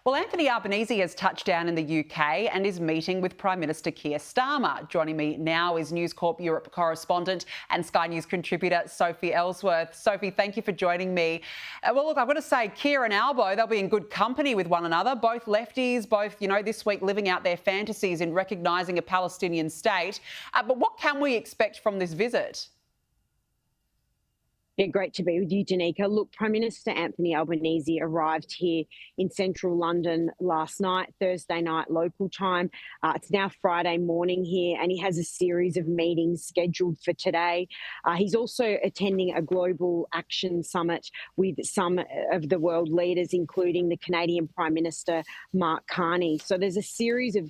Well, Anthony Albanese has touched down in the UK and is meeting with Prime Minister Keir Starmer. Joining me now is News Corp Europe correspondent and Sky News contributor Sophie Elsworth. Sophie, thank you for joining me. Well, look, I've got to say, Keir and Albo, they'll be in good company with one another. Both lefties, both, this week living out their fantasies in recognising a Palestinian state. But what can we expect from this visit? Yeah, great to be with you, Danica. Look, Prime Minister Anthony Albanese arrived here in central London last night, Thursday night local time. It's now Friday morning here, and he has a series of meetings scheduled for today. He's also attending a global action summit with some of the world leaders, including the Canadian Prime Minister Mark Carney. So there's a series of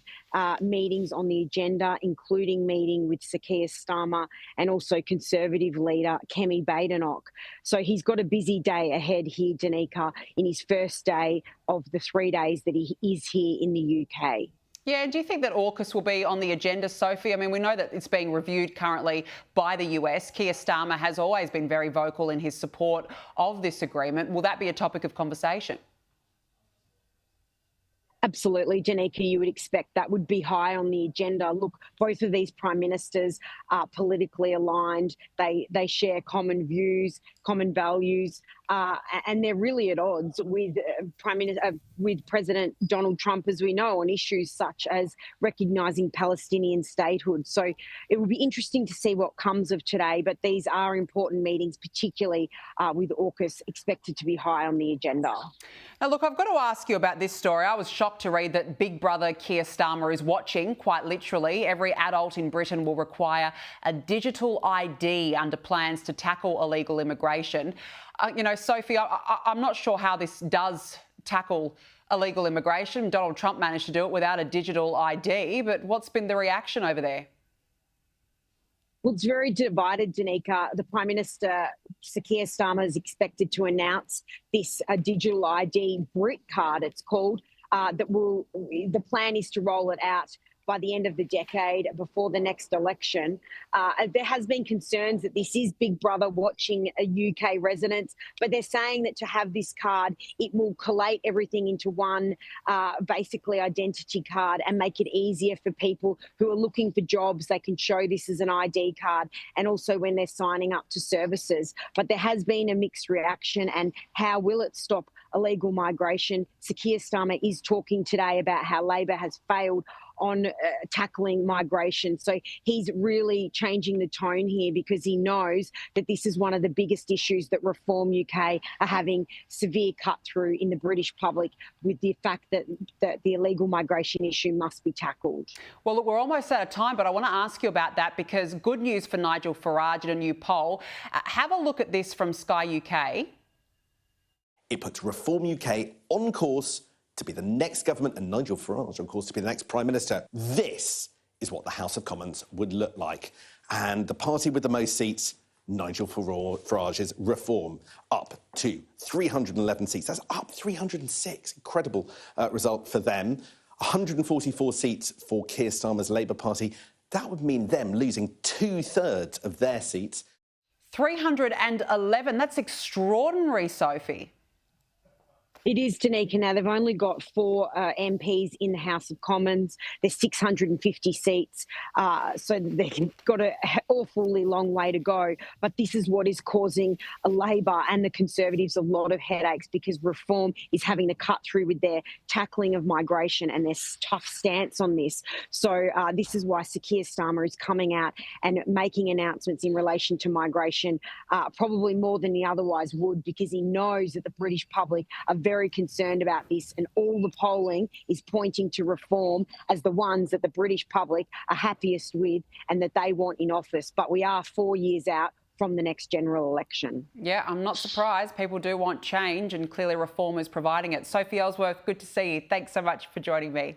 meetings on the agenda, including meeting with Keir Starmer and also Conservative leader Kemi Badenoch. So he's got a busy day ahead here, Danica, in his first day of the 3 days that he is here in the UK. Yeah, do you think that AUKUS will be on the agenda, Sophie? I mean, we know that it's being reviewed currently by the US. Keir Starmer has always been very vocal in his support of this agreement. Will that be a topic of conversation? Absolutely, Danica, you would expect that would be high on the agenda. Look, both of these prime ministers are politically aligned. They share common views, common values, and they're really at odds with with President Donald Trump, as we know, on issues such as recognising Palestinian statehood. So it will be interesting to see what comes of today, but these are important meetings, particularly with AUKUS expected to be high on the agenda. Now, look, I've got to ask you about this story. I was shocked to read that Big Brother Keir Starmer is watching, quite literally. Every adult in Britain will require a digital ID under plans to tackle illegal immigration. Sophie, I'm not sure how this does tackle illegal immigration. Donald Trump managed to do it without a digital ID, but what's been the reaction over there? Well, it's very divided, Danica. The Prime Minister, Keir Starmer, is expected to announce this digital ID Brit card, it's called, the plan is to roll it out by the end of the decade, before the next election. There has been concerns that this is Big Brother watching a UK residents, but they're saying that to have this card, it will collate everything into one basically identity card and make it easier for people who are looking for jobs. They can show this as an ID card, and also when they're signing up to services. But there has been a mixed reaction, and how will it stop illegal migration? Keir Starmer is talking today about how Labor has failed on tackling migration. So he's really changing the tone here, because he knows that this is one of the biggest issues that Reform UK are having severe cut through in the British public, with the fact that the illegal migration issue must be tackled. Well, look, we're almost out of time, but I want to ask you about that, because good news for Nigel Farage in a new poll. Have a look at this from Sky UK. It puts Reform UK on course to be the next government, and Nigel Farage, of course, to be the next Prime Minister. This is what the House of Commons would look like. And the party with the most seats, Nigel Farage's Reform, up to 311 seats. That's up 306. Incredible result for them. 144 seats for Keir Starmer's Labour Party. That would mean them losing 2/3 of their seats. 311. That's extraordinary, Sophie. It is, Danica. Now, they've only got 4 MPs in the House of Commons. There's 650 seats, so they've got an awfully long way to go. But this is what is causing Labor and the Conservatives a lot of headaches, because Reform is having to cut through with their tackling of migration and their tough stance on this. So this is why Keir Starmer is coming out and making announcements in relation to migration, probably more than he otherwise would, because he knows that the British public are very concerned about this, and all the polling is pointing to Reform as the ones that the British public are happiest with and that they want in office. But we are 4 years out from the next general election. Yeah, I'm not surprised. People do want change, and clearly Reform is providing it. Sophie Elsworth, good to see you. Thanks so much for joining me.